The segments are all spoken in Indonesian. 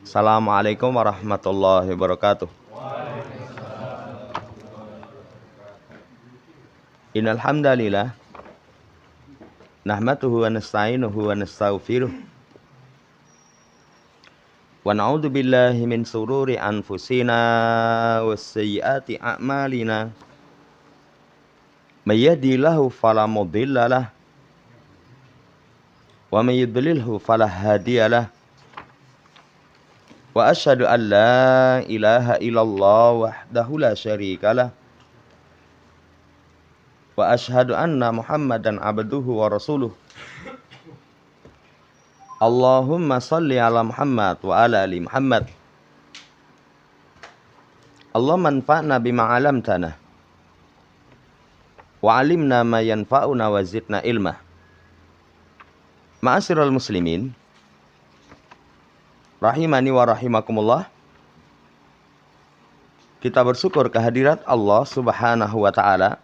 Assalamualaikum warahmatullahi wabarakatuh. Innal hamdalillah nahmaduhu wa nasta'inuhu wa nastaghfiruh wa na'udzu billahi min sururi anfusina was sayyiati a'malina may yahdihillahu fala mudhillalah wa may yudlilhu fala hadiyalah wa asyhadu an la ilaha illallah wahdahu la syarikalah wa asyhadu anna Muhammadan abduhu wa rasuluh. Allahumma salli ala Muhammad wa ala ali Muhammad. Allahumma anfa'na bima 'allamtana wa 'allimna ma yanfa'una wa zidna ilma. Ma'asyiral muslimin rahimani wa rahimakumullah. Kita bersyukur kehadirat Allah Subhanahu wa taala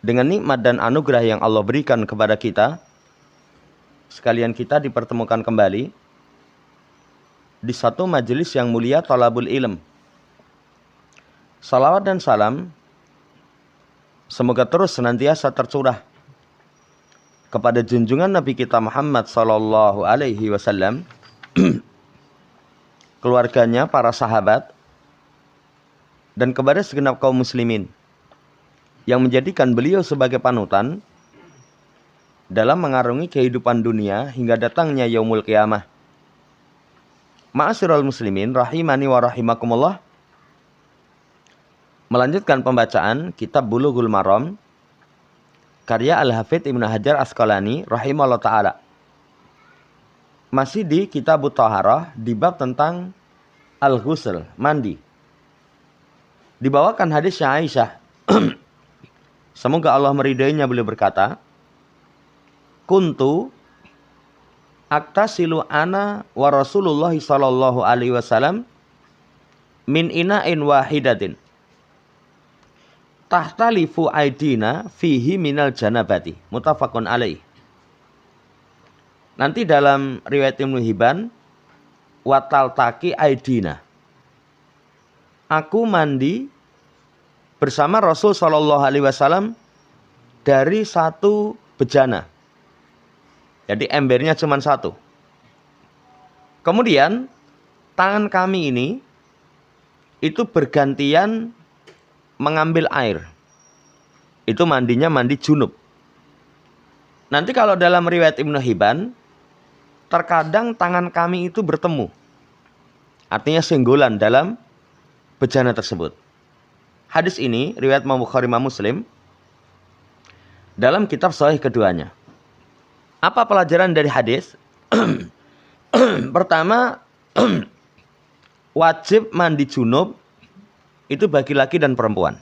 dengan nikmat dan anugerah yang Allah berikan kepada kita. Sekalian kita dipertemukan kembali di satu majelis yang mulia, Thalabul Ilm. Salawat dan salam semoga terus senantiasa tercurah kepada junjungan Nabi kita Muhammad sallallahu alaihi wasallam, keluarganya, para sahabat, dan kepada segenap kaum muslimin yang menjadikan beliau sebagai panutan dalam mengarungi kehidupan dunia hingga datangnya yaumul qiyamah. Ma'asyiral muslimin rahimani wa rahimakumullah. Melanjutkan pembacaan kitab Bulughul Maram karya Al-Hafidz Ibnu Hajar Asqalani rahimahullah ta'ala. Masih di kitab Thaharah di bab tentang al-ghusl, mandi. Dibawakan hadisnya Aisyah semoga Allah meridainya, beliau berkata, kuntu aktasilu ana wa Rasulullah sallallahu alaihi wasallam min ina'in wahidatin tahtalifu aidina fihi minal janabati, muttafaqun alaih. Nanti dalam riwayat Ibnu Hibban, wataltaki aidina, aku mandi bersama Rasul sallallahu alaihi wasallam dari satu bejana. Jadi embernya cuma satu. Kemudian tangan kami ini itu bergantian mengambil air. Itu mandinya mandi junub. Nanti kalau dalam riwayat Ibnu Hibban, terkadang tangan kami itu bertemu. Artinya senggolan dalam bejana tersebut. Hadis ini riwayat Imam Bukhari, Imam Muslim dalam kitab sahih keduanya. Apa pelajaran dari hadis? Pertama, wajib mandi junub itu bagi laki dan perempuan.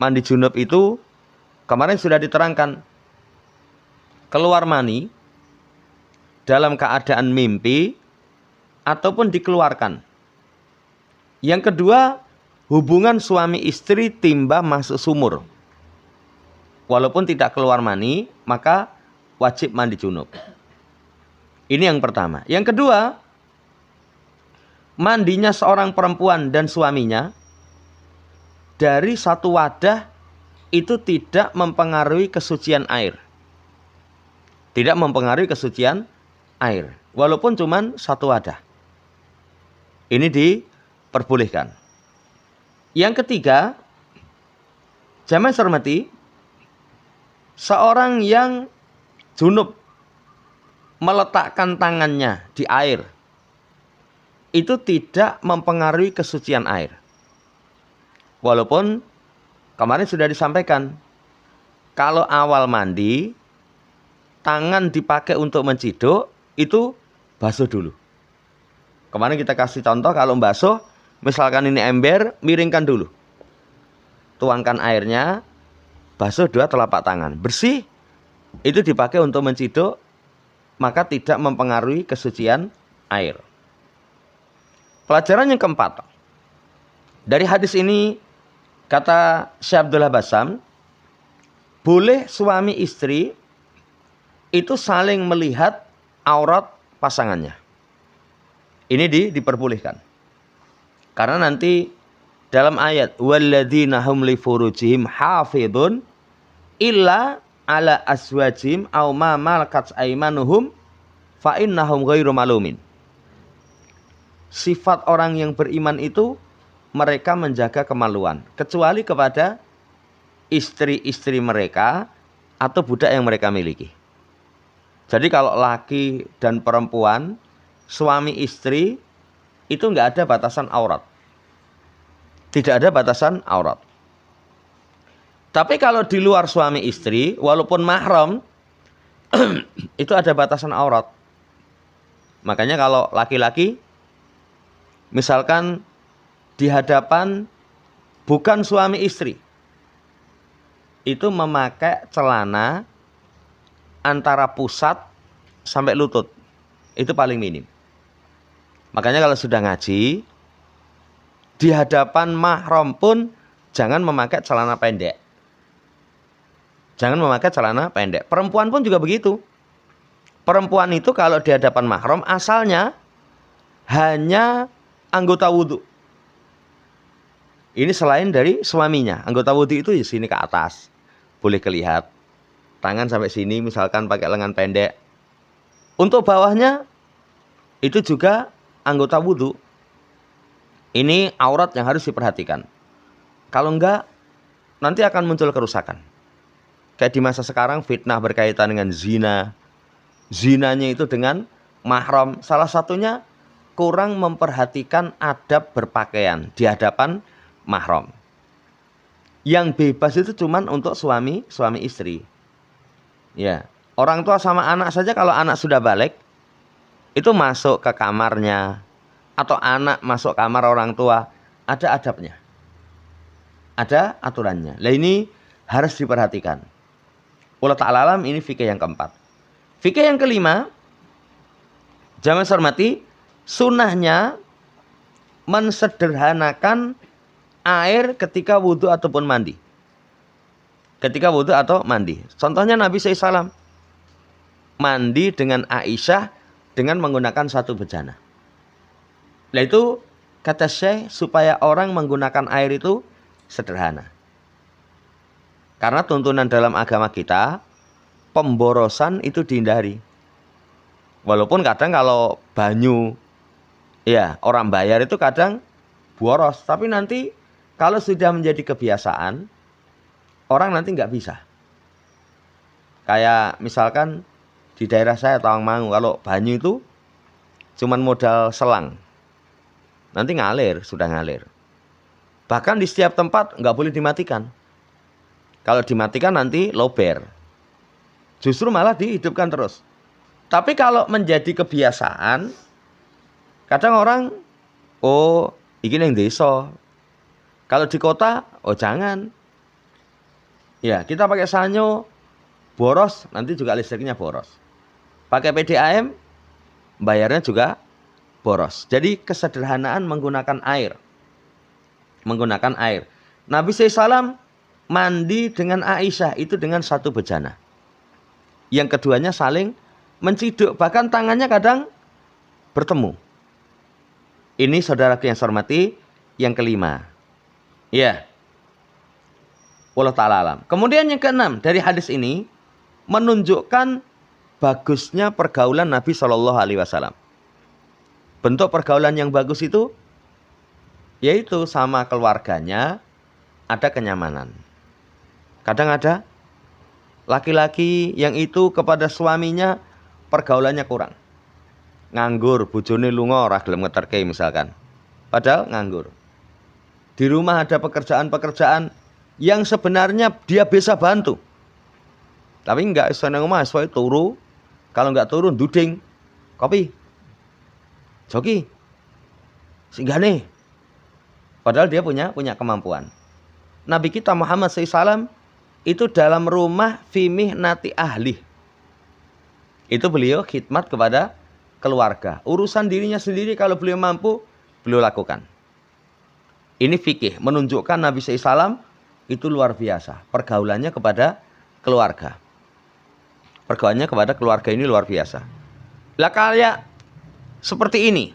Mandi junub itu kemarin sudah diterangkan, keluar mani dalam keadaan mimpi ataupun dikeluarkan. Yang kedua, hubungan suami istri timba masuk sumur. Walaupun tidak keluar mani, maka wajib mandi junub. Ini yang pertama. Yang kedua, mandinya seorang perempuan dan suaminya dari satu wadah itu tidak mempengaruhi kesucian air. Tidak mempengaruhi kesucian air. Walaupun cuma satu wadah. Ini diperbolehkan. Yang ketiga, jamaah hormati, seorang yang junub meletakkan tangannya di air itu tidak mempengaruhi kesucian air. Walaupun kemarin sudah disampaikan, kalau awal mandi tangan dipakai untuk menciduk itu basuh dulu. Kemarin kita kasih contoh, kalau basuh, misalkan ini ember, miringkan dulu. Tuangkan airnya, basuh dua telapak tangan. Bersih, itu dipakai untuk menciduk, maka tidak mempengaruhi kesucian air. Pelajaran yang keempat. Dari hadis ini, Kata Syekh Abdullah Basam, boleh suami istri itu saling melihat aurat pasangannya. Ini diperbolehkan. Karena nanti dalam ayat walladzina hum li furujihim hafidun illa ala azwajihim aw ma malakat aymanuhum fa innahum ghairu malumin. Sifat orang yang beriman itu mereka menjaga kemaluan kecuali kepada istri-istri mereka atau budak yang mereka miliki. Jadi kalau laki dan perempuan, suami istri, itu nggak ada batasan aurat. Tidak ada batasan aurat. Tapi kalau di luar suami istri, walaupun mahram, itu ada batasan aurat. Makanya kalau laki-laki, misalkan di hadapan bukan suami istri, itu memakai celana antara pusat sampai lutut. Itu paling minim. Makanya kalau sudah ngaji, di hadapan mahram pun jangan memakai celana pendek. Jangan memakai celana pendek. Perempuan pun juga begitu. Perempuan itu kalau di hadapan mahram asalnya hanya anggota wudhu. Ini selain dari suaminya. Anggota wudhu itu di sini ke atas. Boleh kelihatan. Tangan sampai sini misalkan pakai lengan pendek. Untuk bawahnya itu juga anggota wudhu. Ini aurat yang harus diperhatikan. Kalau enggak, nanti akan muncul kerusakan. Kayak di masa sekarang fitnah berkaitan dengan zina. Zinanya itu dengan mahram. Salah satunya kurang memperhatikan adab berpakaian di hadapan mahram. Yang bebas itu cuman untuk suami istri. Ya, orang tua sama anak saja kalau anak sudah balik itu masuk ke kamarnya atau anak masuk kamar orang tua ada adabnya. Ada aturannya. Lah ini harus diperhatikan. Wallahu ta'ala alam, ini fikih yang keempat. Fikih yang kelima, jamaah hormati, sunnahnya mensederhanakan air ketika wudhu ataupun mandi. Ketika wudhu atau mandi. Contohnya Nabi SAW mandi dengan Aisyah dengan menggunakan satu bejana. Nah itu kata Syekh supaya orang menggunakan air itu sederhana. Karena tuntunan dalam agama kita, pemborosan itu dihindari. Walaupun kadang kalau banyu, ya orang bayar itu kadang boros. Tapi nanti kalau sudah menjadi kebiasaan, orang nanti nggak bisa. Kayak misalkan di daerah saya Tawangmangu, kalau banyu itu cuman modal selang. Nanti ngalir, sudah ngalir. Bahkan di setiap tempat nggak boleh dimatikan. Kalau dimatikan nanti lober. Justru malah dihidupkan terus. Tapi kalau menjadi kebiasaan, kadang orang, oh ini yang desa. Kalau di kota, oh jangan. Ya, kita pakai sanyo, boros, nanti juga listriknya boros. Pakai PDAM, bayarnya juga boros. Jadi kesederhanaan menggunakan air. Menggunakan air. Nabi SAW mandi dengan Aisyah itu dengan satu bejana. Yang keduanya saling menciduk. Bahkan tangannya kadang bertemu. Ini saudaraku yang saya hormati, yang kelima. Ya. Wallahu ta'ala alam. Kemudian yang keenam dari hadis ini menunjukkan bagusnya pergaulan Nabi SAW. Bentuk pergaulan yang bagus itu yaitu sama keluarganya ada kenyamanan. Kadang ada laki-laki yang itu kepada suaminya pergaulannya kurang. Nganggur, bojone lunga ora gelem ngeterke misalkan. Padahal nganggur. Di rumah ada pekerjaan-pekerjaan yang sebenarnya dia bisa bantu. Tapi enggak iso nang omah, iso turu. Kalau enggak turun duding. Kopi. Joki. Singgane. Padahal dia punya kemampuan. Nabi kita Muhammad SAW itu dalam rumah fimih nati ahli. Itu beliau khidmat kepada keluarga. Urusan dirinya sendiri kalau beliau mampu, beliau lakukan. Ini fikih, menunjukkan Nabi SAW itu luar biasa. Pergaulannya kepada keluarga. Pergaulannya kepada keluarga ini luar biasa. Lah kayak seperti ini.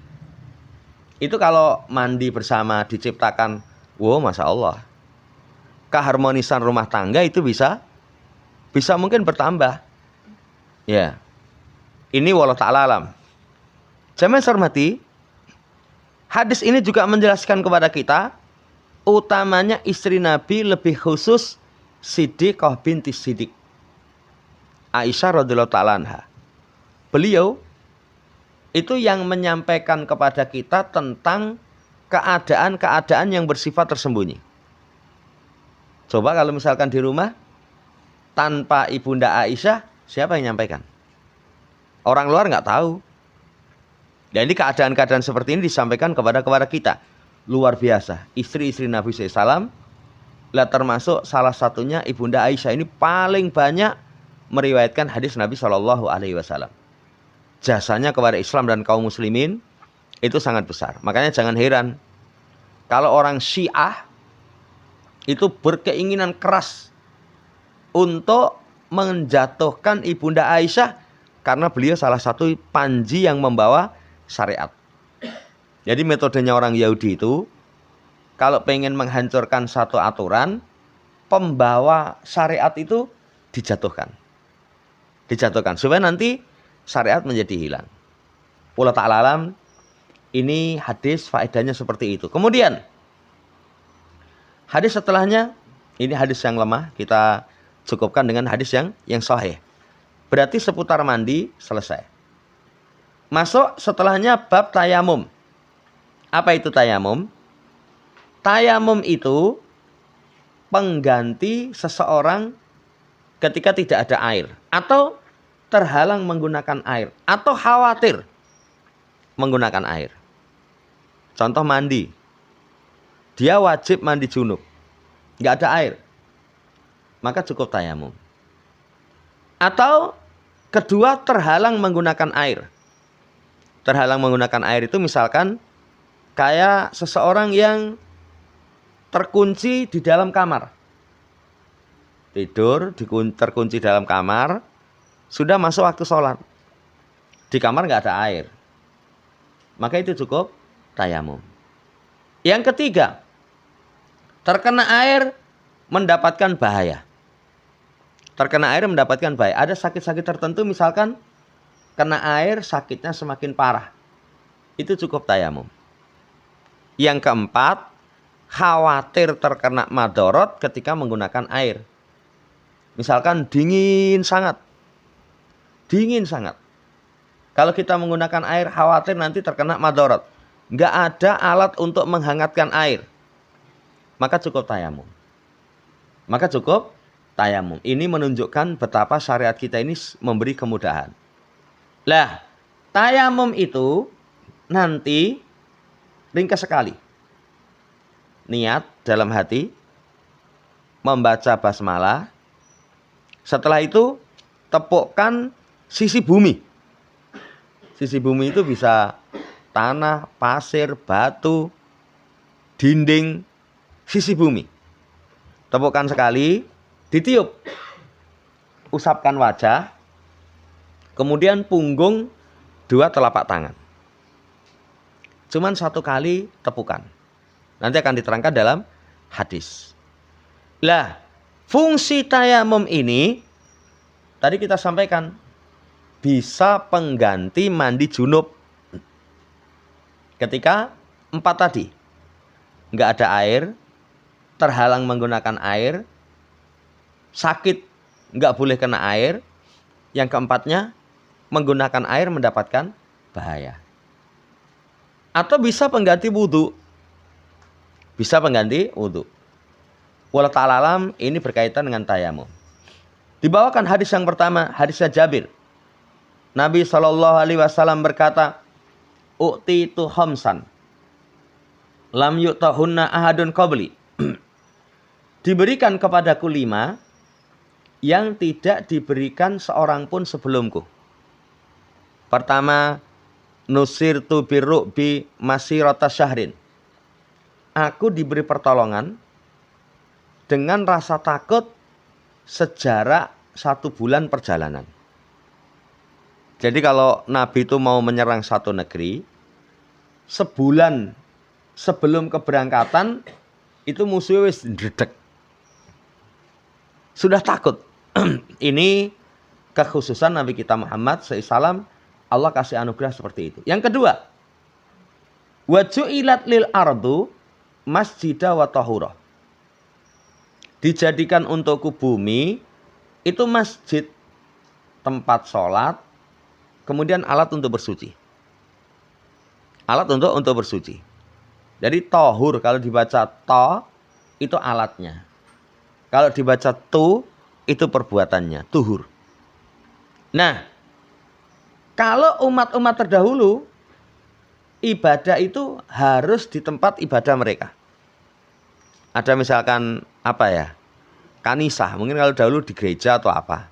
Itu kalau mandi bersama diciptakan, wow, Masya Allah. Keharmonisan rumah tangga itu bisa mungkin bertambah. Ya. Ini wallahu ta'ala alam. Jamaah hormati, hadis ini juga menjelaskan kepada kita, utamanya istri Nabi lebih khusus Siddiqah binti Siddiq, Aisyah radhiyallahu ta'ala anha. Beliau itu yang menyampaikan kepada kita tentang keadaan-keadaan yang bersifat tersembunyi. Coba kalau misalkan di rumah, tanpa Ibunda Aisyah, siapa yang menyampaikan? Orang luar nggak tahu. Dan ini keadaan-keadaan seperti ini disampaikan kepada kita. Luar biasa. Istri-istri Nabi SAW, lah termasuk salah satunya Ibunda Aisyah ini paling banyak meriwayatkan hadis Nabi SAW. Jasanya kepada Islam dan kaum muslimin itu sangat besar. Makanya jangan heran kalau orang Syiah itu berkeinginan keras untuk menjatuhkan Ibunda Aisyah karena beliau salah satu panji yang membawa syariat. Jadi metodenya orang Yahudi itu, kalau pengen menghancurkan satu aturan, pembawa syariat itu dijatuhkan. Supaya nanti syariat menjadi hilang. Wallahu ta'ala alam, ini hadis faedahnya seperti itu. Kemudian, hadis setelahnya, ini hadis yang lemah, kita cukupkan dengan hadis yang sahih. Berarti seputar mandi selesai. Masuk setelahnya bab tayamum. Apa itu tayamum? Tayamum itu pengganti seseorang ketika tidak ada air, atau terhalang menggunakan air, atau khawatir menggunakan air. Contoh mandi. Dia wajib mandi junub. Nggak ada air. Maka cukup tayamum. Atau kedua, terhalang menggunakan air. Terhalang menggunakan air itu misalkan kayak seseorang yang terkunci di dalam kamar. Tidur, terkunci dalam kamar, sudah masuk waktu sholat. Di kamar nggak ada air. Maka itu cukup tayamum. Yang ketiga, terkena air mendapatkan bahaya. Terkena air mendapatkan bahaya. Ada sakit-sakit tertentu misalkan kena air sakitnya semakin parah. Itu cukup tayamum. Yang keempat, khawatir terkena madorot ketika menggunakan air. Misalkan dingin sangat. Kalau kita menggunakan air khawatir nanti terkena madorot. Nggak ada alat untuk menghangatkan air. Maka cukup tayamum. Ini menunjukkan betapa syariat kita ini memberi kemudahan. Lah, tayamum itu nanti ringkas sekali. Niat dalam hati, membaca basmalah. Setelah itu tepukkan sisi bumi. Sisi bumi itu bisa tanah, pasir, batu, dinding, sisi bumi. Tepukkan sekali, ditiup. Usapkan wajah. Kemudian punggung 2 telapak tangan. Cuman 1 kali tepukan. Nanti akan diterangkan dalam hadis. Lah, fungsi tayamum ini tadi kita sampaikan bisa pengganti mandi junub. Ketika 4 tadi nggak ada air, terhalang menggunakan air, sakit nggak boleh kena air. Yang keempatnya, menggunakan air mendapatkan bahaya. Atau bisa pengganti wudhu. Wallahu ta'ala alam, ini berkaitan dengan tayamum. Dibawakan hadis yang pertama, hadisnya Jabir. Nabi SAW berkata, "U'titu khamsan lam yu'tahunna ahadun qabli." Diberikan kepadaku 5 yang tidak diberikan seorang pun sebelumku. Pertama, nusirtu birru'bi masirata syahrin. aku diberi pertolongan dengan rasa takut sejarak 1 bulan perjalanan. Jadi kalau Nabi itu mau menyerang satu negeri, sebulan sebelum keberangkatan itu musuhnya wis ndredeg. Sudah takut. Ini kekhususan Nabi kita Muhammad SAW, Allah kasih anugerah seperti itu. Yang kedua, wa ju'ilat lil ardu masjidah wa tahura. Dijadikan untukku bumi itu masjid, tempat sholat, kemudian alat untuk bersuci. Alat untuk bersuci. Jadi tahur, kalau dibaca to itu alatnya. Kalau dibaca tu itu perbuatannya, tuhur. Nah, kalau umat-umat terdahulu ibadah itu harus di tempat ibadah mereka. Ada misalkan apa ya? Kanisah, mungkin kalau dahulu di gereja atau apa.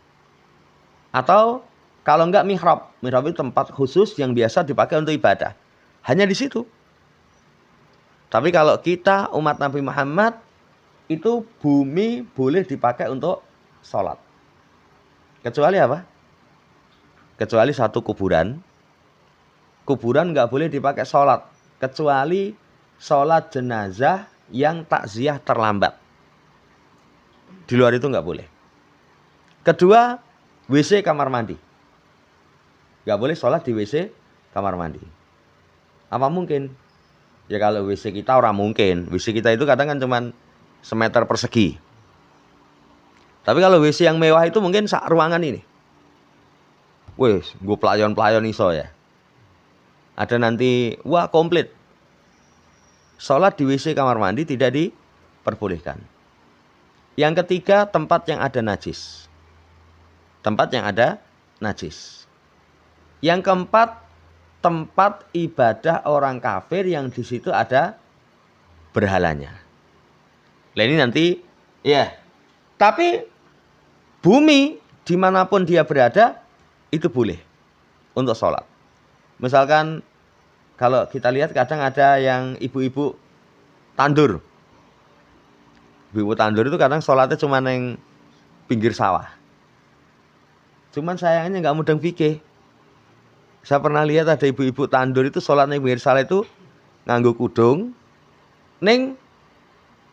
Atau kalau enggak mihrab. Mihrab itu tempat khusus yang biasa dipakai untuk ibadah. Hanya di situ. Tapi kalau kita umat Nabi Muhammad, itu bumi boleh dipakai untuk sholat. Kecuali apa? Kecuali satu kuburan. Kuburan enggak boleh dipakai sholat. Kecuali sholat jenazah yang takziah terlambat. Di luar itu enggak boleh. Kedua, WC kamar mandi. Enggak boleh sholat di WC kamar mandi. Apa mungkin? Ya kalau WC kita orang mungkin. WC kita itu kadang kan cuma semeter persegi. Tapi kalau WC yang mewah itu mungkin sak ruangan ini. Wes, gue pelayon-pelayon iso ya. Ada nanti, wah komplit. Sholat di WC kamar mandi tidak diperbolehkan. Yang ketiga, tempat yang ada najis. Tempat yang ada najis. Yang keempat, tempat ibadah orang kafir yang di situ ada berhalanya. Nah ini nanti, ya. Tapi bumi dimanapun dia berada itu boleh untuk sholat. Misalkan kalau kita lihat kadang ada yang ibu-ibu tandur. Ibu tandur itu kadang sholatnya cuma yang pinggir sawah. Cuman sayangnya nggak mudeng fikih. Saya pernah lihat ada ibu-ibu tandur itu sholatnya pinggir sawah itu nganggo kudung. Ning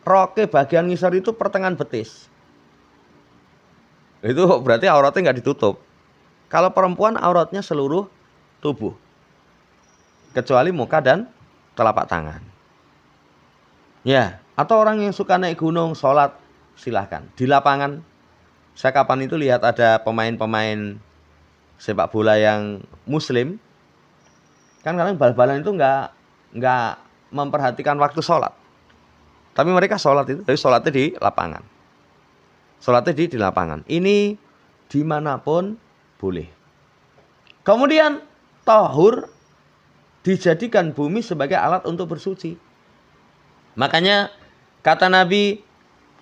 roke bagian ngisor itu pertengahan betis. Itu berarti auratnya nggak ditutup. Kalau perempuan auratnya seluruh tubuh. Kecuali muka dan telapak tangan. Ya, atau orang yang suka naik gunung, sholat, silahkan. Di lapangan, saya kapan itu lihat ada pemain-pemain sepak bola yang muslim. Kan kadang bal-balan itu nggak memperhatikan waktu sholat. Tapi mereka sholat itu, tapi sholatnya di lapangan. Sholatnya di lapangan. Ini dimanapun boleh. Kemudian, tahur dijadikan bumi sebagai alat untuk bersuci. Makanya kata Nabi,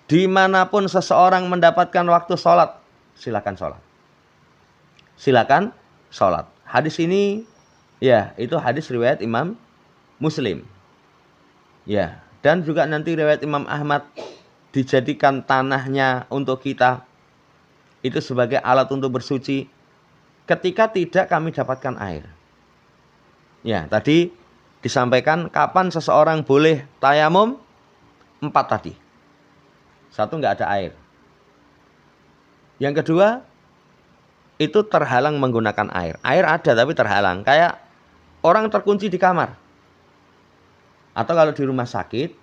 dimanapun seseorang mendapatkan waktu sholat, silakan sholat. Silakan sholat. Hadis ini, ya itu hadis riwayat Imam Muslim. Ya, dan juga nanti riwayat Imam Ahmad, dijadikan tanahnya untuk kita itu sebagai alat untuk bersuci ketika tidak kami dapatkan air. Ya, tadi disampaikan kapan seseorang boleh tayamum? 4 tadi. 1, nggak ada air. Yang kedua, itu terhalang menggunakan air. Air ada tapi terhalang. Kayak orang terkunci di kamar. Atau kalau di rumah sakit,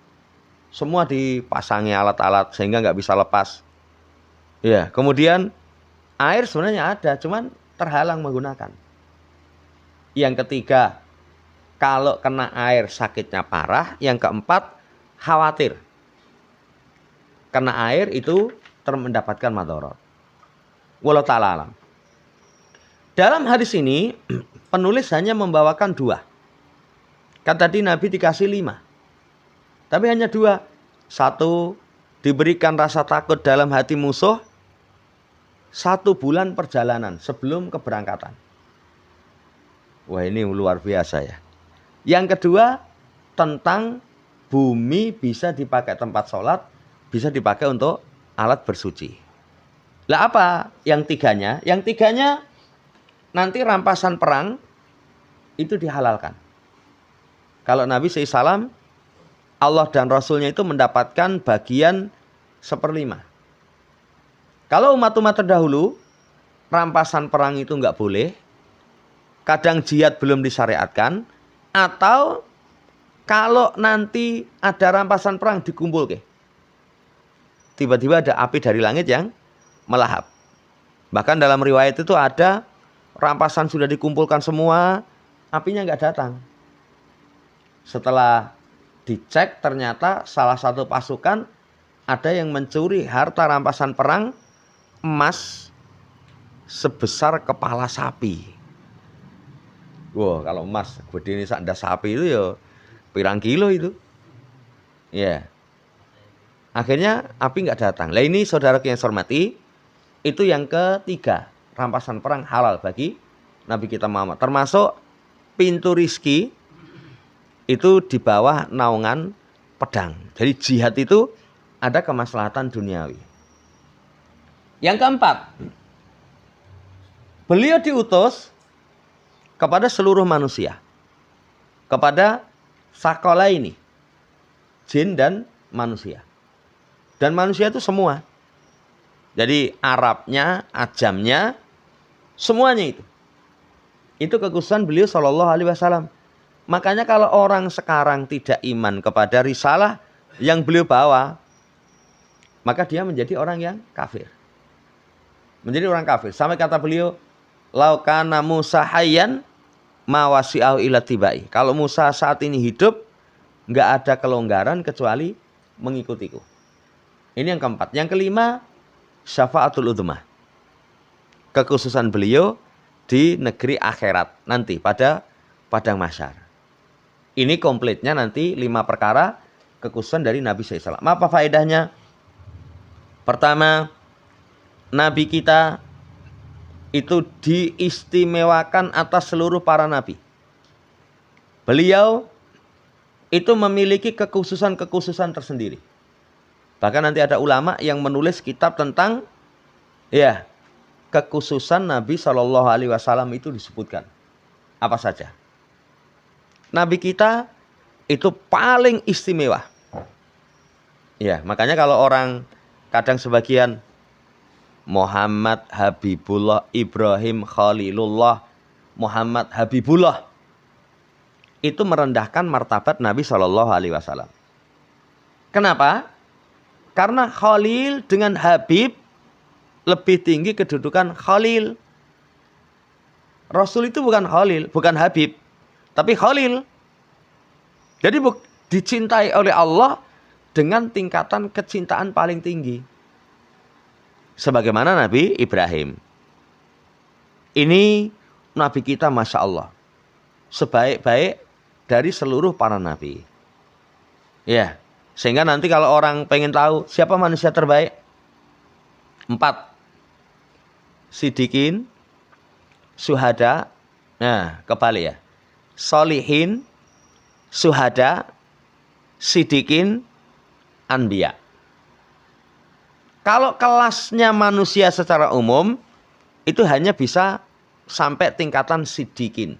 semua dipasangi alat-alat sehingga nggak bisa lepas. Ya, kemudian air sebenarnya ada, cuman terhalang menggunakan. Yang ketiga, kalau kena air sakitnya parah. Yang keempat, khawatir kena air itu mendapatkan madharat. Wallahu ta'ala alam. Dalam hadis ini penulis hanya membawakan 2. Kan tadi Nabi dikasih 5. Tapi hanya 2. 1, diberikan rasa takut dalam hati musuh 1 bulan perjalanan sebelum keberangkatan. Wah, ini luar biasa ya. Yang kedua, tentang bumi bisa dipakai tempat sholat, bisa dipakai untuk alat bersuci. Lah apa yang tiganya? Yang tiganya nanti rampasan perang itu dihalalkan. Kalau Nabi SAW, Allah dan Rasulnya itu mendapatkan bagian 1/5. Kalau umat-umat terdahulu, rampasan perang itu nggak boleh. Kadang jihad belum disyariatkan. Atau kalau nanti ada rampasan perang dikumpul ke. Tiba-tiba ada api dari langit yang melahap. Bahkan dalam riwayat itu ada rampasan sudah dikumpulkan semua, apinya nggak datang. Setelah dicek ternyata salah satu pasukan ada yang mencuri harta rampasan perang, emas sebesar kepala sapi. Wah, kalau emas gede ini sak ndas sapi itu ya pirang kilo itu. Ya. Akhirnya api nggak datang. Lah ini saudaraku yang saya hormati, itu yang ketiga, rampasan perang halal bagi Nabi kita Muhammad. Termasuk pintu rizki itu di bawah naungan pedang. Jadi jihad itu ada kemaslahatan duniawi. Yang keempat, beliau diutus kepada seluruh manusia. Kepada sakola ini, jin dan manusia. Dan manusia itu semua. Jadi Arabnya, Ajamnya, semuanya itu. Itu kekhususan beliau Shallallahu Alaihi Wasallam. Makanya kalau orang sekarang tidak iman kepada risalah yang beliau bawa, maka dia menjadi orang yang kafir. Menjadi orang kafir. Sampai kata beliau, laukana Musa hayyan ma wasi'ahu illa tibai. Kalau Musa saat ini hidup, nggak ada kelonggaran kecuali mengikutiku. Ini yang keempat. Yang kelima, syafaatul udhmah. Kekhususan beliau di negeri akhirat nanti pada padang mahsyar. Ini komplitnya nanti 5 perkara kekhususan dari Nabi SAW. Apa faedahnya? Pertama, Nabi kita itu diistimewakan atas seluruh para nabi. Beliau itu memiliki kekhususan-kekhususan tersendiri. Bahkan nanti ada ulama yang menulis kitab tentang kekhususan Nabi Shallallahu Alaihi Wasallam itu disebutkan. Apa saja? Nabi kita itu paling istimewa. Ya, makanya kalau orang kadang sebagian Muhammad Habibullah, Ibrahim Khalilullah, Muhammad Habibullah, itu merendahkan martabat Nabi Shallallahu Alaihi Wasallam. Kenapa? Karena Khalil dengan Habib lebih tinggi kedudukan Khalil. Rasul itu bukan Khalil, bukan Habib, tapi Khalil. Jadi dicintai oleh Allah dengan tingkatan kecintaan paling tinggi. Sebagaimana Nabi Ibrahim. Ini Nabi kita Masya Allah. Sebaik-baik dari seluruh para Nabi. Ya. Sehingga nanti kalau orang pengen tahu siapa manusia terbaik. 4. Sidikin. Syuhada. Nah, kebalik ya. Solihin. Syuhada. Sidikin. Anbiya. Kalau kelasnya manusia secara umum, itu hanya bisa sampai tingkatan sidikin.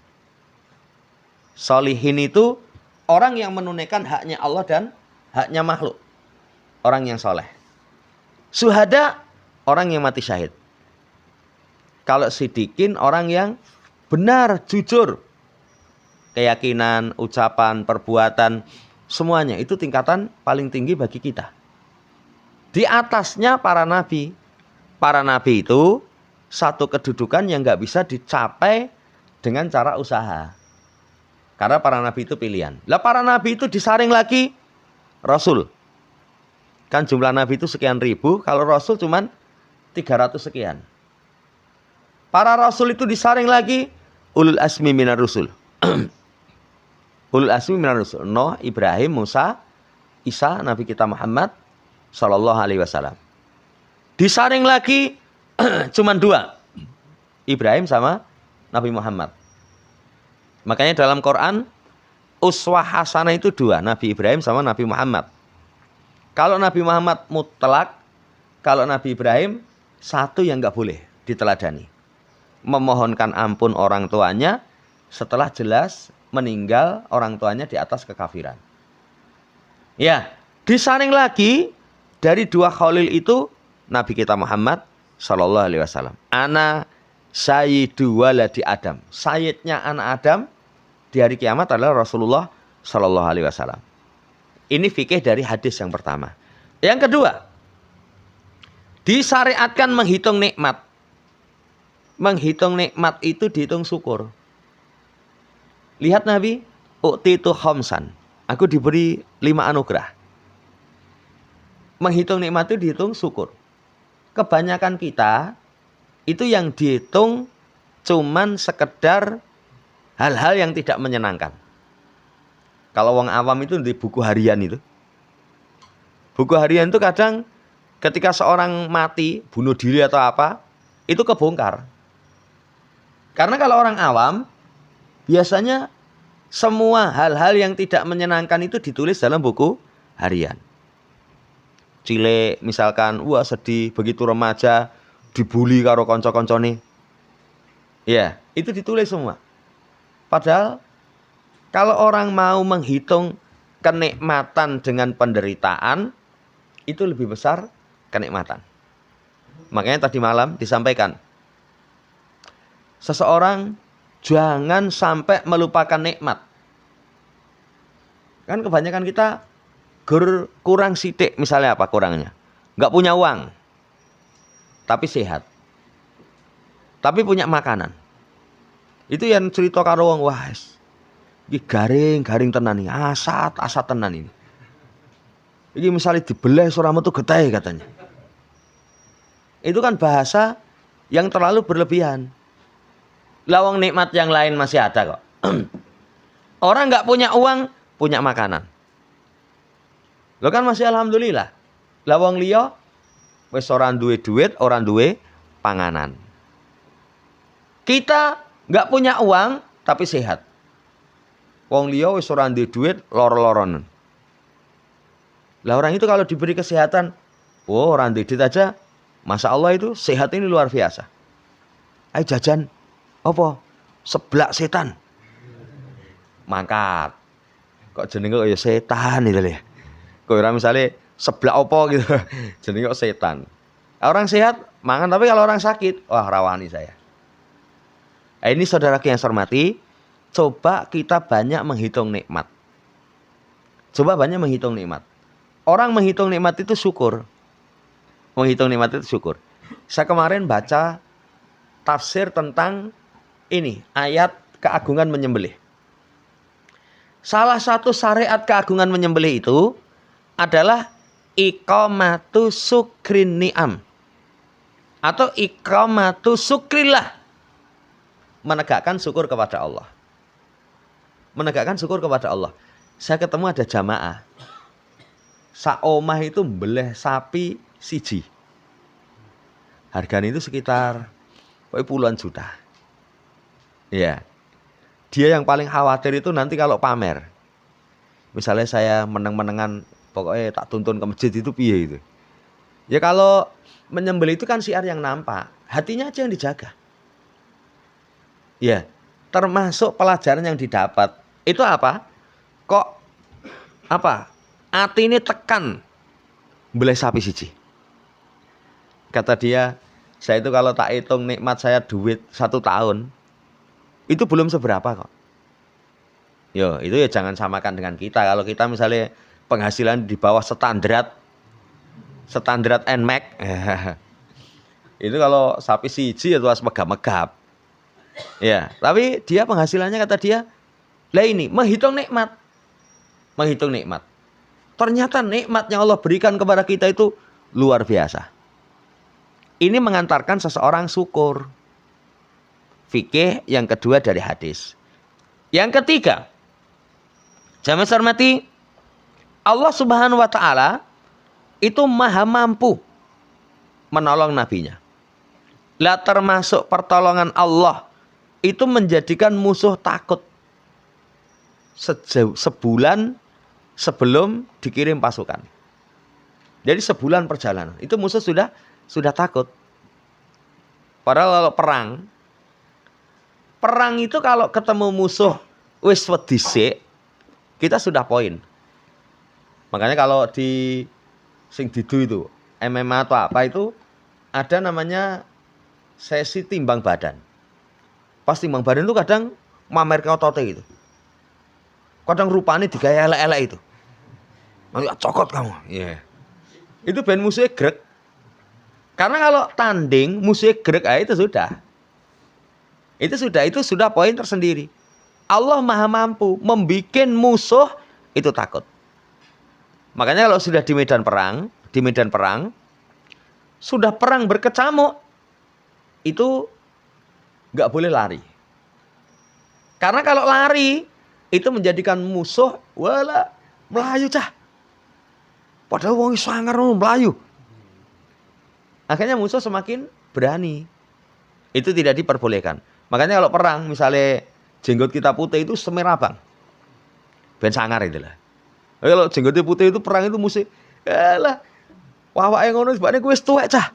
Solihin itu orang yang menunaikan haknya Allah dan haknya makhluk. Orang yang soleh. Syuhada, orang yang mati syahid. Kalau sidikin, orang yang benar, jujur. Keyakinan, ucapan, perbuatan, semuanya itu tingkatan paling tinggi bagi kita. Di atasnya para nabi. Para nabi itu satu kedudukan yang gak bisa dicapai dengan cara usaha. Karena para nabi itu pilihan. Lah para nabi itu disaring lagi Rasul. Kan jumlah nabi itu sekian ribu. Kalau Rasul cuman 300 sekian. Para Rasul itu disaring lagi ulul asmi minar rusul. Ulul asmi minar rusul. Nuh, Ibrahim, Musa, Isa, Nabi kita Muhammad Sallallahu Alaihi Wasallam. Disaring lagi cuman 2. Ibrahim sama Nabi Muhammad. Makanya dalam Quran uswah hasanah itu dua, Nabi Ibrahim sama Nabi Muhammad. Kalau Nabi Muhammad mutlak, kalau Nabi Ibrahim satu yang nggak boleh diteladani. Memohonkan ampun orang tuanya setelah jelas meninggal orang tuanya di atas kekafiran. Ya, disaring lagi dari dua khalil itu Nabi kita Muhammad Sallallahu Alaihi Wasallam. Ana sayyidu waladi Adam. Sayyidnya anak Adam di hari kiamat adalah Rasulullah Sallallahu Alaihi Wasallam. Ini fikih dari hadis yang pertama. Yang kedua, disyariatkan menghitung nikmat. Menghitung nikmat itu dihitung syukur. Lihat Nabi, u'titu khamsan. Aku diberi 5 anugerah. Menghitung nikmat itu dihitung syukur. Kebanyakan kita itu yang dihitung cuman sekedar hal-hal yang tidak menyenangkan. Kalau wong awam itu di buku harian itu. Buku harian itu kadang ketika seorang mati, bunuh diri atau apa, itu kebongkar. Karena kalau orang awam, biasanya semua hal-hal yang tidak menyenangkan itu ditulis dalam buku harian. Cilik misalkan, wah sedih, begitu remaja, dibully karo konco-koncone. Ya, itu ditulis semua. Padahal kalau orang mau menghitung kenikmatan dengan penderitaan, itu lebih besar kenikmatan. Makanya tadi malam disampaikan, seseorang jangan sampai melupakan nikmat. Kan kebanyakan kita kurang sidik, misalnya apa kurangnya? Nggak punya uang, tapi sehat. Tapi punya makanan. Itu yang cerita karo wong, wah, ini garing tenan ini, asat tenan ini. Ini misalnya dibelah suramu tuh getah katanya. Itu kan bahasa yang terlalu berlebihan. Lawang nikmat yang lain masih ada kok. Orang nggak punya uang, punya makanan. Lo kan masih alhamdulillah. Lawang liya wis orang duwe duit, orang duwe panganan. Kita nggak punya uang tapi sehat. Wong liya wis orang duwe duit, loro-loronen. Lah orang itu kalau diberi kesehatan, oh orang duwe duit aja, masya Allah itu sehat ini luar biasa. Ayo jajan, apa? Seblak setan. Mangkat. Kok jenenge kok ya setan itu ya. Kok ora misale seblak apa gitu. Jenenge kok setan. Orang sehat mangan, tapi kalau orang sakit, wah rawani saya. Nah, ini saudaraku yang saya hormati, coba kita banyak menghitung nikmat. Coba banyak menghitung nikmat. Orang menghitung nikmat itu syukur. Menghitung nikmat itu syukur. Saya kemarin baca tafsir tentang ini, ayat keagungan menyembelih. Salah satu syariat keagungan menyembelih itu adalah iqamatu syukrin ni'am. Atau iqamatu syukrillah. Menegakkan syukur kepada Allah. Menegakkan syukur kepada Allah. Saya ketemu ada jamaah. Saomah itu mbeleh sapi siji. Harganya itu sekitar puluhan juta. Ya. Dia yang paling khawatir itu nanti kalau pamer. Misalnya saya meneng-menengan, pokoknya tak tuntun ke masjid itu piye itu. Ya kalau menyembelih itu kan syiar yang nampak. Hatinya aja yang dijaga. Ya, termasuk pelajaran yang didapat. Itu apa? Kok apa? Hati ini tekan beleh sapi siji. Kata dia, saya itu kalau tak hitung nikmat saya duit 1 tahun, itu belum seberapa kok. Yo, itu ya jangan samakan dengan kita. Kalau kita misalnya penghasilan di bawah standar NMAX, itu kalau sapi siji itu harus megap-megap. Ya, tapi dia penghasilannya kata dia, lah ini menghitung nikmat. Menghitung nikmat. Ternyata nikmat yang Allah berikan kepada kita itu luar biasa. Ini mengantarkan seseorang syukur. Fikih yang kedua dari hadis. Yang ketiga, jamaah hormati, Allah Subhanahu wa taala itu maha mampu menolong nabinya. Lah termasuk pertolongan Allah itu menjadikan musuh takut. sebulan sebelum dikirim pasukan. Jadi sebulan perjalanan. Itu musuh sudah takut. Padahal kalau perang itu kalau ketemu musuh wis wedi sik, kita sudah poin. Makanya kalau di sing didu itu MMA atau apa itu ada namanya sesi timbang badan. Pas timbang badan itu kadang mamer ke ototnya gitu. Kadang rupanya digaya elek-elek itu. Nanti cokot kamu. Iya. Yeah. Itu ben musuhnya grek. Karena kalau tanding musuhnya grek itu sudah. Itu sudah poin tersendiri. Allah Maha mampu membikin musuh itu takut. Makanya kalau sudah di medan perang sudah perang berkecamuk, itu nggak boleh lari. Karena kalau lari itu menjadikan musuh wala melayu cah. Padahal wong sangar melayu. Akhirnya musuh semakin berani. Itu tidak diperbolehkan. Makanya kalau perang misalnya jenggot kita putih itu semerah bang. Ben sangar itulah. Kalau jenggotnya putih itu perang itu musuh. Alah. Wawake ngono sebabnya gue wis tuwek cah.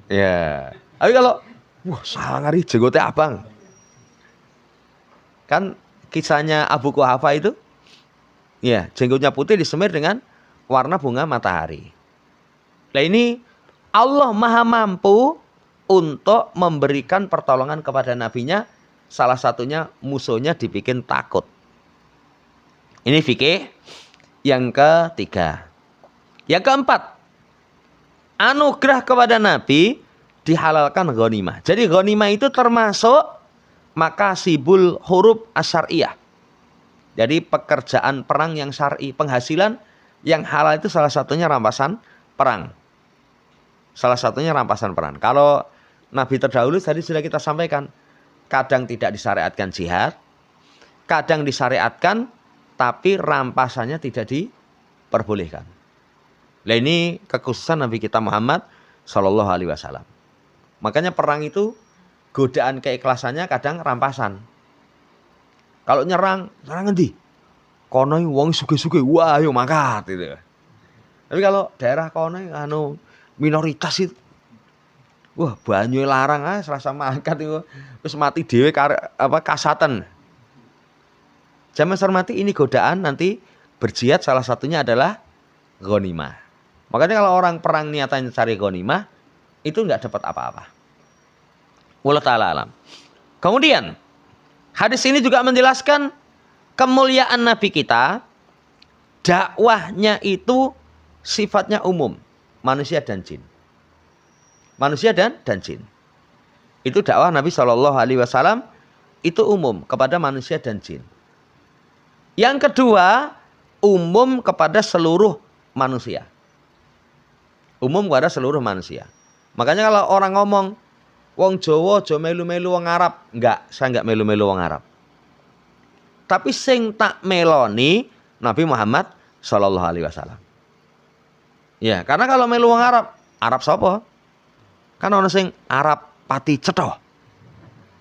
Ya. Tapi kalau wah sangar jenggotnya abang. Kan kisahnya Abu Quhafa itu ya, jenggotnya putih disemir dengan warna bunga matahari. Nah ini Allah Maha mampu untuk memberikan pertolongan kepada nabinya. Salah satunya musuhnya dibikin takut. Ini fikih yang ketiga. Yang keempat, anugerah kepada nabi dihalalkan ghanimah. Jadi ghanimah itu termasuk makasibul huruf asyariyah. Jadi pekerjaan perang yang syar'i, penghasilan yang halal itu salah satunya rampasan perang. Salah satunya rampasan perang. Kalau nabi terdahulu tadi sudah kita sampaikan, kadang tidak disyariatkan jihad, kadang disyariatkan tapi rampasannya tidak diperbolehkan. Nah ini kekhususan Nabi kita Muhammad Shallallahu Alaihi Wasallam. Makanya perang itu godaan keikhlasannya kadang rampasan. Kalau nyerang ngendi? Kono wong suge-suge, wah ayo mangkat gitu. Tapi kalau daerah kono minoritas itu, wah banyu larang serasa mangkat itu, terus mati dhewe kasatan. Jangan hormati ini godaan nanti berjihad salah satunya adalah ghanimah. Makanya kalau orang perang niatannya cari ghanimah itu nggak dapat apa-apa. Wallahu ta'ala alam. Kemudian hadis ini juga menjelaskan kemuliaan Nabi kita, dakwahnya itu sifatnya umum, manusia dan jin. Manusia dan jin. Itu dakwah Nabi Shallallahu Alaihi Wasallam itu umum kepada manusia dan jin. Yang kedua, umum kepada seluruh manusia. Umum kepada seluruh manusia. Makanya kalau orang ngomong, wong Jawa aja melu-melu wong Arab. Enggak, saya enggak melu-melu wong Arab. Tapi sing tak meloni Nabi Muhammad Shallallahu Alaihi Wasallam. Ya, karena kalau melu wong Arab, Arab sapa? Kan ono sing Arab pati cetha.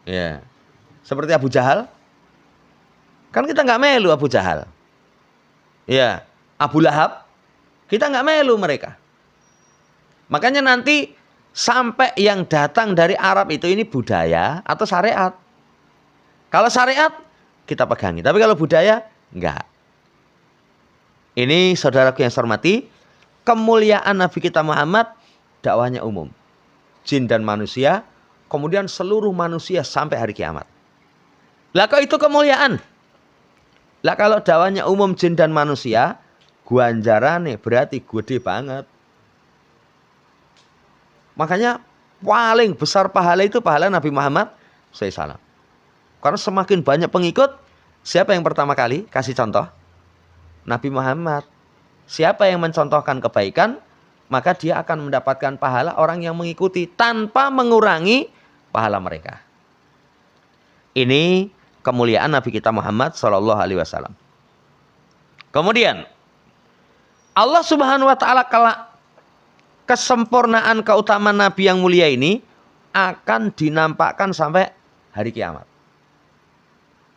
Ya. Seperti Abu Jahal. Kan kita nggak melu Abu Jahal. Ya, Abu Lahab. Kita nggak melu mereka. Makanya nanti sampai yang datang dari Arab itu ini budaya atau syariat. Kalau syariat kita pegangi. Tapi kalau budaya enggak. Ini saudaraku yang saya hormati, kemuliaan Nabi kita Muhammad dakwahnya umum. Jin dan manusia, kemudian seluruh manusia sampai hari kiamat. Lah kok itu kemuliaan? Lah kalau dakwahnya umum jin dan manusia, ganjarane berarti gede banget. Makanya paling besar pahala itu pahala Nabi Muhammad SAW. Karena semakin banyak pengikut, siapa yang pertama kali kasih contoh? Nabi Muhammad. Siapa yang mencontohkan kebaikan, maka dia akan mendapatkan pahala orang yang mengikuti tanpa mengurangi pahala mereka. Ini kemuliaan Nabi kita Muhammad Shallallahu Alaihi Wasallam. Kemudian Allah Subhanahu Wa Taala kala kesempurnaan keutamaan Nabi yang mulia ini akan dinampakkan sampai hari kiamat.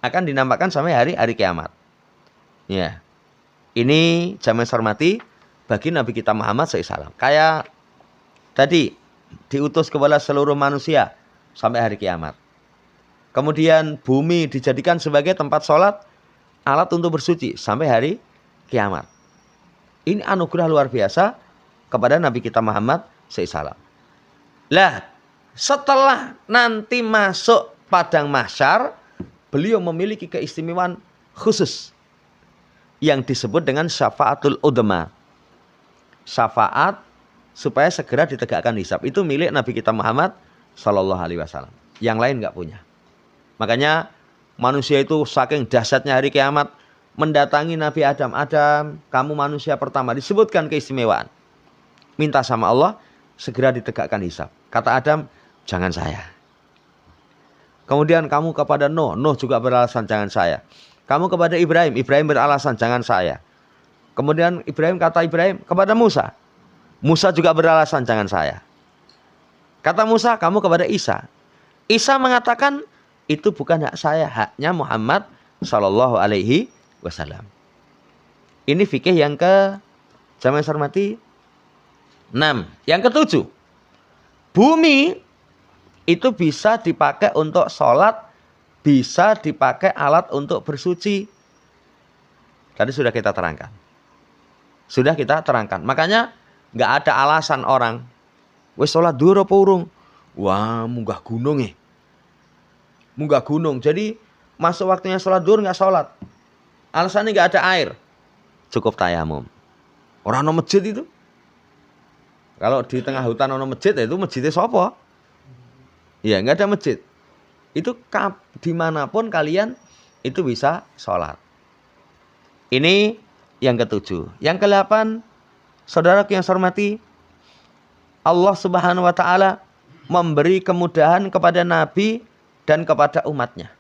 Akan dinampakkan sampai hari kiamat. Ya. Ini jamaah hormati bagi Nabi kita Muhammad SAW. Kayak tadi diutus kepada seluruh manusia sampai hari kiamat. Kemudian bumi dijadikan sebagai tempat sholat, alat untuk bersuci sampai hari kiamat. Ini anugerah luar biasa kepada Nabi kita Muhammad SAW. Lah, setelah nanti masuk padang mahsyar, beliau memiliki keistimewaan khusus yang disebut dengan syafaatul udma. Syafaat supaya segera ditegakkan hisab. Itu milik Nabi kita Muhammad Sallallahu Alaihi Wasallam. Yang lain nggak punya. Makanya manusia itu saking dahsyatnya hari kiamat mendatangi Nabi Adam. Adam, kamu manusia pertama. Disebutkan keistimewaan. Minta sama Allah segera ditegakkan hisab. Kata Adam, jangan saya. Kemudian kamu kepada Nuh. Nuh juga beralasan jangan saya. Kamu kepada Ibrahim. Ibrahim beralasan jangan saya. Kemudian Ibrahim kata Ibrahim kepada Musa. Musa juga beralasan jangan saya. Kata Musa, kamu kepada Isa. Isa mengatakan itu bukan hak saya, haknya Muhammad Sallallahu Alaihi Wasallam. Ini fikih yang ke jamaah hormati 6. Yang ketujuh, bumi itu bisa dipakai untuk sholat, bisa dipakai alat untuk bersuci. Tadi sudah kita terangkan. Makanya nggak ada alasan orang wis sholat dhuwur apa urung? Wah, munggah gunung ya. Munggah gunung. Jadi masuk waktunya sholat dhuwur nggak sholat. Alasannya nggak ada air. Cukup tayamum. Orang no masjid itu. Kalau di tengah hutan ono masjid, itu masjidnya sopo? Ya nggak ada masjid. Itu dimanapun kalian itu bisa sholat. Ini yang ketujuh. Yang ke-8, saudaraku yang saya hormati, Allah Subhanahu wa Ta'ala memberi kemudahan kepada Nabi dan kepada umatnya.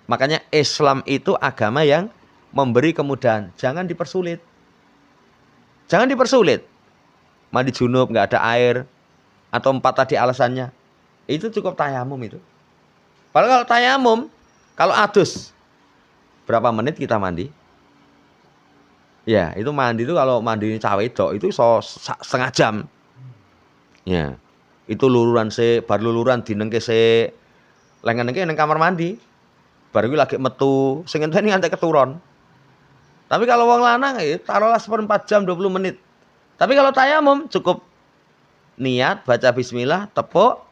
Makanya Islam itu agama yang memberi kemudahan. Jangan dipersulit. Jangan dipersulit. Mandi junub nggak ada air atau 4 tadi alasannya. Itu cukup tayamum itu. Padahal kalau tayamum, kalau adus berapa menit kita mandi? Ya, itu mandi itu kalau mandi cawe wedok itu setengah jam. Ya. Itu luluran bar luluran dinengke lengan-lengan nang kamar mandi. Baru lagi metu, sing ngenteni nganti keturun. Tapi kalau wong lanang taruhlah 1/4 jam 20 menit. Tapi kalau tayamum cukup niat, baca bismillah, tepuk,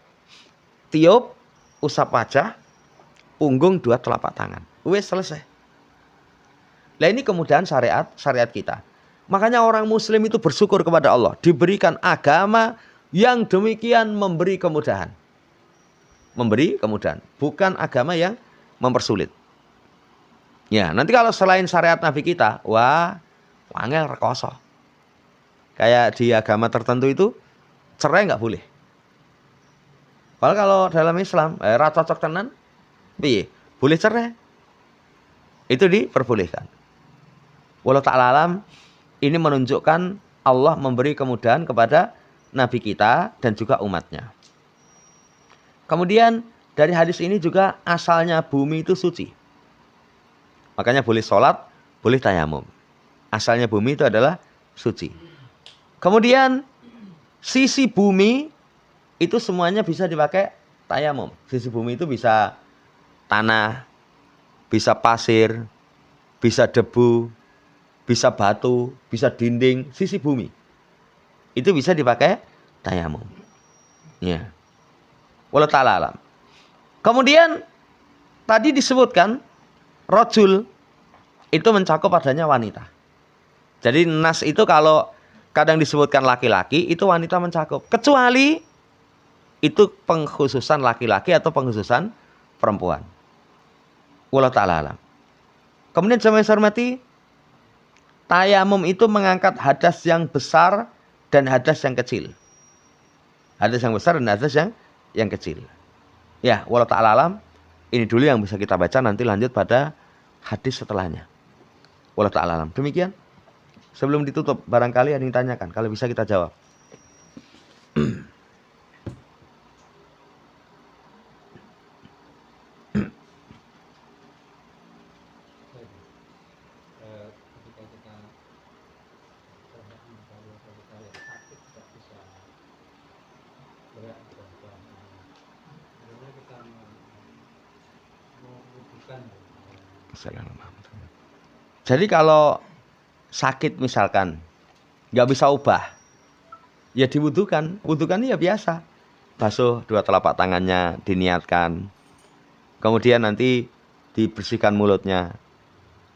tiup, usap wajah, punggung 2 telapak tangan. Wes selesai. Nah ini kemudahan syariat kita. Makanya orang muslim itu bersyukur kepada Allah. Diberikan agama yang demikian memberi kemudahan. Memberi kemudahan. Bukan agama yang mempersulit. Ya, nanti kalau selain syariat Nabi kita, wah, wangel rekoso. Kayak di agama tertentu itu, cerai nggak boleh. Padahal kalau dalam Islam, cocok tenan, piye? Boleh cerai. Itu diperbolehkan. Wallahu ta'ala alam, ini menunjukkan Allah memberi kemudahan kepada Nabi kita dan juga umatnya. Kemudian dari hadis ini juga asalnya bumi itu suci. Makanya boleh sholat, boleh tayamum. Asalnya bumi itu adalah suci. Kemudian sisi bumi itu semuanya bisa dipakai tayamum. Sisi bumi itu bisa tanah, bisa pasir, bisa debu, bisa batu, bisa dinding, sisi bumi. Itu bisa dipakai tayamum. Ya. Wallahu ta'ala alam. Kemudian tadi disebutkan rajul itu mencakup adanya wanita. Jadi nas itu kalau kadang disebutkan laki-laki itu wanita mencakup. Kecuali itu pengkhususan laki-laki atau pengkhususan perempuan. Wallahu ta'ala alam. Kemudian jamaah hormati, tayamum itu mengangkat hadas yang besar dan hadas yang kecil. Hadas yang besar dan hadas yang kecil. Ya, wallahu ta'ala alam. Ini dulu yang bisa kita baca, nanti lanjut pada hadis setelahnya. Wallahu ta'ala alam. Demikian. Sebelum ditutup, barangkali ada yang tanyakan. Kalau bisa kita jawab. Jadi kalau sakit misalkan nggak bisa ubah, ya diwudukan. Wudukan ya biasa. Basuh dua telapak tangannya, diniatkan. Kemudian nanti dibersihkan mulutnya.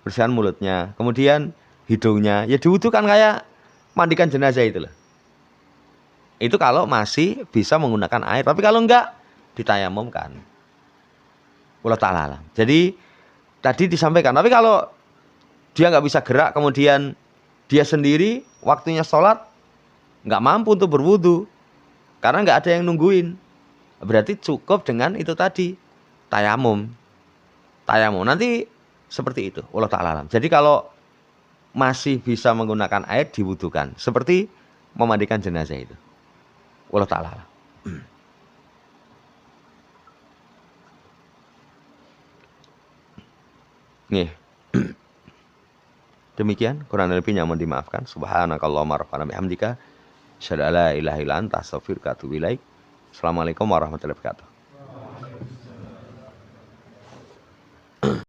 Bersihkan mulutnya. Kemudian hidungnya, ya diwudukan kayak mandikan jenazah itu loh. Itu kalau masih bisa menggunakan air. Tapi kalau enggak, ditayamumkan. Wallahu ta'ala alam. Jadi tadi disampaikan. Tapi kalau dia nggak bisa gerak, kemudian dia sendiri waktunya sholat nggak mampu untuk berwudu karena nggak ada yang nungguin. Berarti cukup dengan itu tadi, tayamum. Tayamum nanti seperti itu. Wallahu ta'ala alam. Jadi kalau masih bisa menggunakan air diwudukan. Seperti memandikan jenazah itu. Wallahu ta'ala alam. Nih. Demikian kurang lebihnya mohon dimaafkan. Subhanakallahumma rabbana bihamdika asyhadu an la ilaha illa anta astaghfiruka wa atubu ilaik. Assalamualaikum warahmatullahi wabarakatuh.